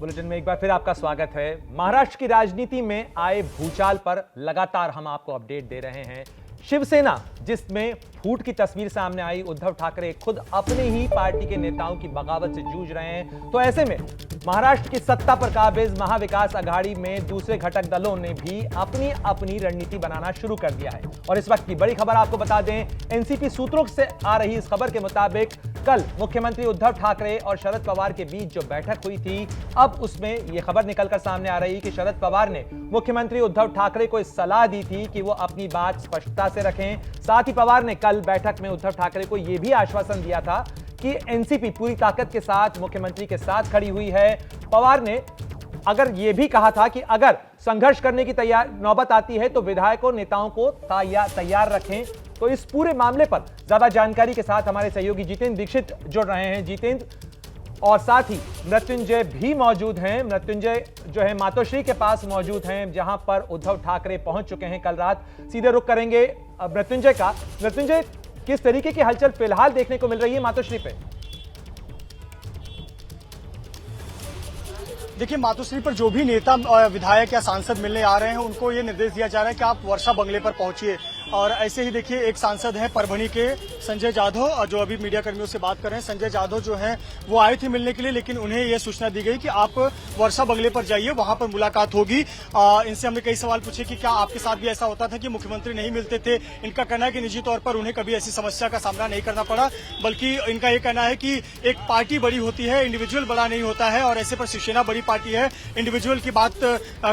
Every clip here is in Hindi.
बुलेटिन में एक बार फिर आपका स्वागत है। महाराष्ट्र की राजनीति में आए भूचाल पर लगातार हम आपको अपडेट दे रहे हैं। शिवसेना जिसमें फूट की तस्वीर सामने आई, उद्धव ठाकरे खुद अपने ही पार्टी के नेताओं की बगावत से जूझ रहे हैं, तो ऐसे में महाराष्ट्र की सत्ता पर काबिज महाविकास आघाड़ी में दूसरे घटक दलों ने भी अपनी अपनी रणनीति बनाना शुरू कर दिया है। और इस वक्त की बड़ी खबर आपको बता दें, एनसीपी सूत्रों से आ रही इस खबर के मुताबिक कल मुख्यमंत्री उद्धव ठाकरे और शरद पवार के बीच जो बैठक हुई थी, अब उसमें यह खबर निकलकर सामने आ रही कि शरद पवार ने मुख्यमंत्री उद्धव ठाकरे को इस सलाह दी थी कि वो अपनी बात स्पष्टता से रखें। साथ ही पवार ने कल बैठक में उद्धव ठाकरे को यह भी आश्वासन दिया था कि एनसीपी पूरी ताकत के साथ मुख्यमंत्री के साथ खड़ी हुई है। पवार ने अगर यह भी कहा था कि अगर संघर्ष करने की नौबत आती है तो विधायकों नेताओं को तैयार रखें। तो इस पूरे मामले पर ज्यादा जानकारी के साथ हमारे सहयोगी जितेंद्र दीक्षित जुड़ रहे हैं। जितेंद्र, और साथ ही मृत्युंजय भी मौजूद हैं। मृत्युंजय जो है मातोश्री के पास मौजूद हैं, जहां पर उद्धव ठाकरे पहुंच चुके हैं कल रात। सीधे रुख करेंगे मृत्युंजय का। मृत्युंजय, किस तरीके की हलचल फिलहाल देखने को मिल रही है मातोश्री पे? देखिए, मातोश्री पर जो भी नेता विधायक या सांसद मिलने आ रहे हैं उनको ये निर्देश दिया जा रहा है कि आप वर्षा बंगले पर पहुंचिए। और ऐसे ही देखिए, एक सांसद हैं परभणी के संजय जाधव, जो अभी मीडिया कर्मियों से बात कर रहे हैं। संजय जाधव जो हैं वो आए थे मिलने के लिए, लेकिन उन्हें यह सूचना दी गई कि आप वर्षा बंगले पर जाइए, वहां पर मुलाकात होगी। इनसे हमने कई सवाल पूछे कि क्या आपके साथ भी ऐसा होता था कि मुख्यमंत्री नहीं मिलते थे। इनका कहना है कि निजी तौर पर उन्हें कभी ऐसी समस्या का सामना नहीं करना पड़ा, बल्कि इनका यह कहना है कि एक पार्टी बड़ी होती है, इंडिविजुअल बड़ा नहीं होता है। और ऐसे पर शिवसेना बड़ी पार्टी है, इंडिविजुअल की बात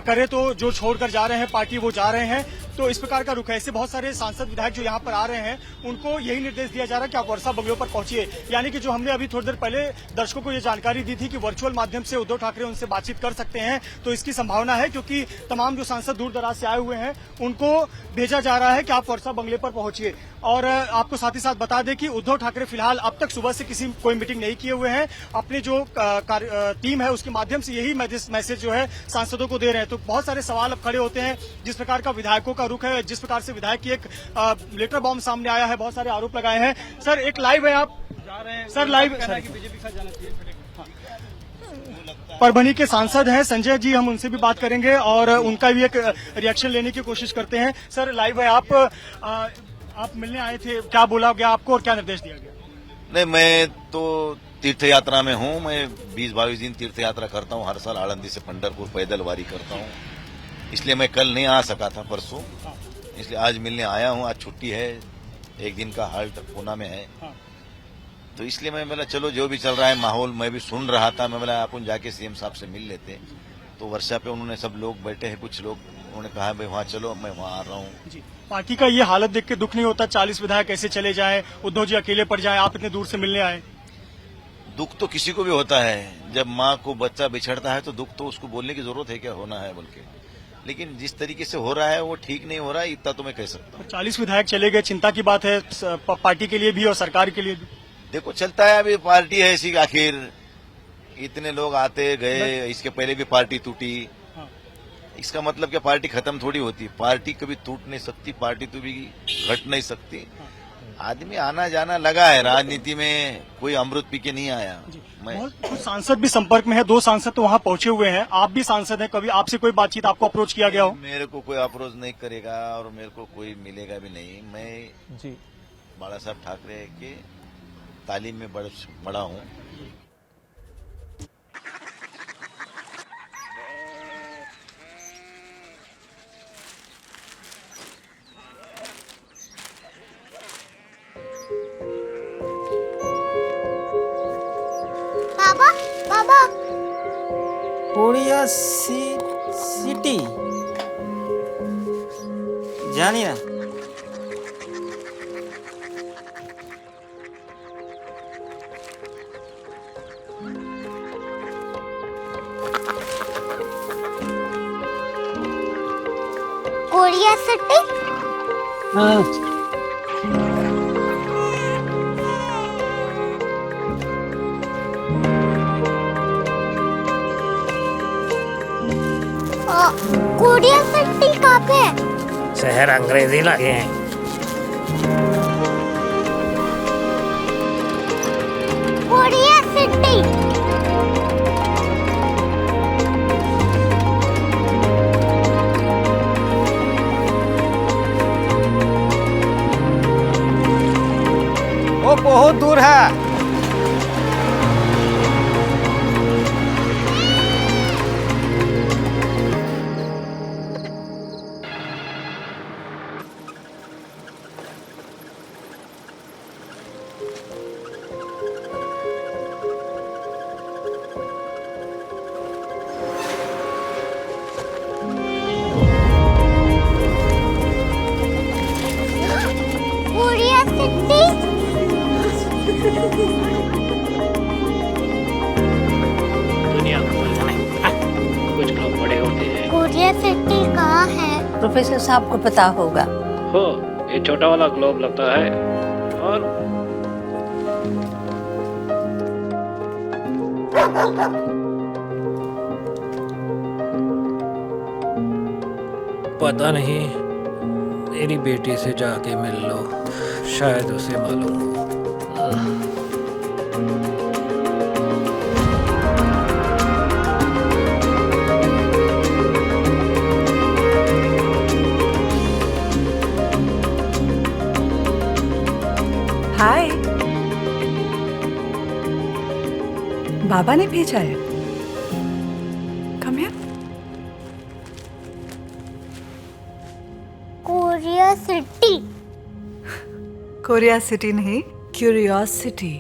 करें तो जो छोड़कर जा रहे हैं पार्टी वो जा रहे हैं। तो इस प्रकार का रुख है। ऐसे बहुत सारे सांसद विधायक जो यहाँ पर आ रहे हैं उनको यही निर्देश दिया जा रहा है कि आप वर्षा बंगलों पर पहुंचिए। यानी कि जो हमने अभी थोड़ी देर पहले दर्शकों को ये जानकारी दी थी कि वर्चुअल माध्यम से उद्धव ठाकरे उनसे बातचीत कर सकते हैं, तो इसकी संभावना है, क्योंकि तमाम जो सांसद दूर दराज से आए हुए हैं उनको भेजा जा रहा है कि आप वर्षा बंगले पर पहुंचिए। और आपको साथ ही साथ बता दें कि उद्धव ठाकरे फिलहाल अब तक सुबह से कोई मीटिंग नहीं किए हुए हैं। अपनी जो टीम है उसके माध्यम से यही मैसेज जो है सांसदों को दे रहे हैं। तो बहुत सारे सवाल अब खड़े होते हैं, जिस प्रकार का विधायकों का रुख है, जिस प्रकार से विधायक की एक लेटर बॉम्ब सामने आया है, बहुत सारे आरोप लगाए हैं। सर, एक लाइव है, आप जा रहे हैं सर, लाइव बीजेपी के साथ जाना चाहिए। परभणी के सांसद हैं संजय जी, हम उनसे भी बात करेंगे और उनका भी एक रिएक्शन लेने की कोशिश करते हैं। सर, लाइव है, आप मिलने आए थे, क्या बोला गया आपको और क्या निर्देश दिया गया? नहीं, मैं तो तीर्थ यात्रा में हूँ। मैं 20-22 दिन तीर्थ यात्रा करता हूँ हर साल। आळंदी से पंढरपुर पैदल वारी करता हूँ, इसलिए मैं कल नहीं आ सका था, परसों, इसलिए आज मिलने आया हूँ। आज छुट्टी है, एक दिन का हाल्ट पूना में है, तो इसलिए मैं बोला चलो जो भी चल रहा है माहौल मैं भी सुन रहा था। मैं बोला अपन जाके सीएम साहब से मिल लेते। तो वर्षा पे उन्होंने सब लोग बैठे हैं, कुछ लोग उन्होंने कहा भाई वहाँ चलो, मैं वहाँ आ रहा हूँ। पार्टी का ये हालत देख के दुख नहीं होता? 40 विधायक कैसे चले जाए, उद्धव जी अकेले पड़ जाए, आप इतने दूर से मिलने आए? दुख तो किसी को भी होता है, जब माँ को बच्चा बिछड़ता है तो दुख तो उसको बोलने की जरूरत है क्या होना है बोल के, लेकिन जिस तरीके से हो रहा है वो ठीक नहीं हो रहा है, इतना तो मैं कह सकता हूँ। 40 विधायक चले गए, चिंता की बात है पार्टी के लिए भी और सरकार के लिए भी। देखो चलता है, अभी पार्टी है ऐसी, आखिर इतने लोग आते गए, इसके पहले भी पार्टी टूटी। इसका मतलब क्या पार्टी खत्म थोड़ी होती, पार्टी कभी टूट नहीं सकती, पार्टी तो भी घट नहीं सकती। आदमी आना जाना लगा है राजनीति में, कोई अमृत पी के नहीं आया। कुछ सांसद भी संपर्क में है, 2 सांसद तो वहाँ पहुंचे हुए हैं, आप भी सांसद हैं, कभी आपसे कोई बातचीत, आपको अप्रोच किया गया हो? मेरे को कोई अप्रोच नहीं करेगा और मेरे को कोई मिलेगा भी नहीं। मैं जी बाला साहब ठाकरे के तालीम में बड़ा हूँ। बाबा कोरिया सिटी जानी ना? Korea city? हाँ। कोरिया सिटी कहाँ पे है? शहर अंग्रेजी लगे हैं। Korea city. बहुत दूर है। Korea city. दुनिया को बोलना नहीं, कुछ लोग बड़े होते हैं। कोरिया सिटी कहाँ है? प्रोफेसर साहब को पता होगा। हो, ये छोटा वाला ग्लोब लगता है और पता नहीं, मेरी बेटी से जाके मिल लो, शायद उसे मालूम हो। हाय, बाबा ने भेजा है। Come here. Korea city. Korea city नहीं, क्यूरियोसिटी।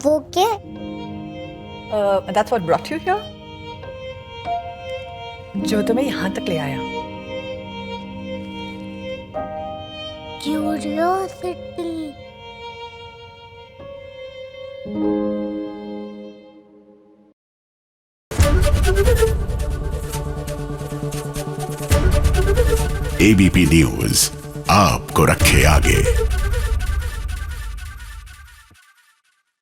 वो क्या? That's what brought you here. जो तुम्हें यहाँ तक ले आया। क्यूरियोसिटी। एबीपी न्यूज आपको रखे आगे।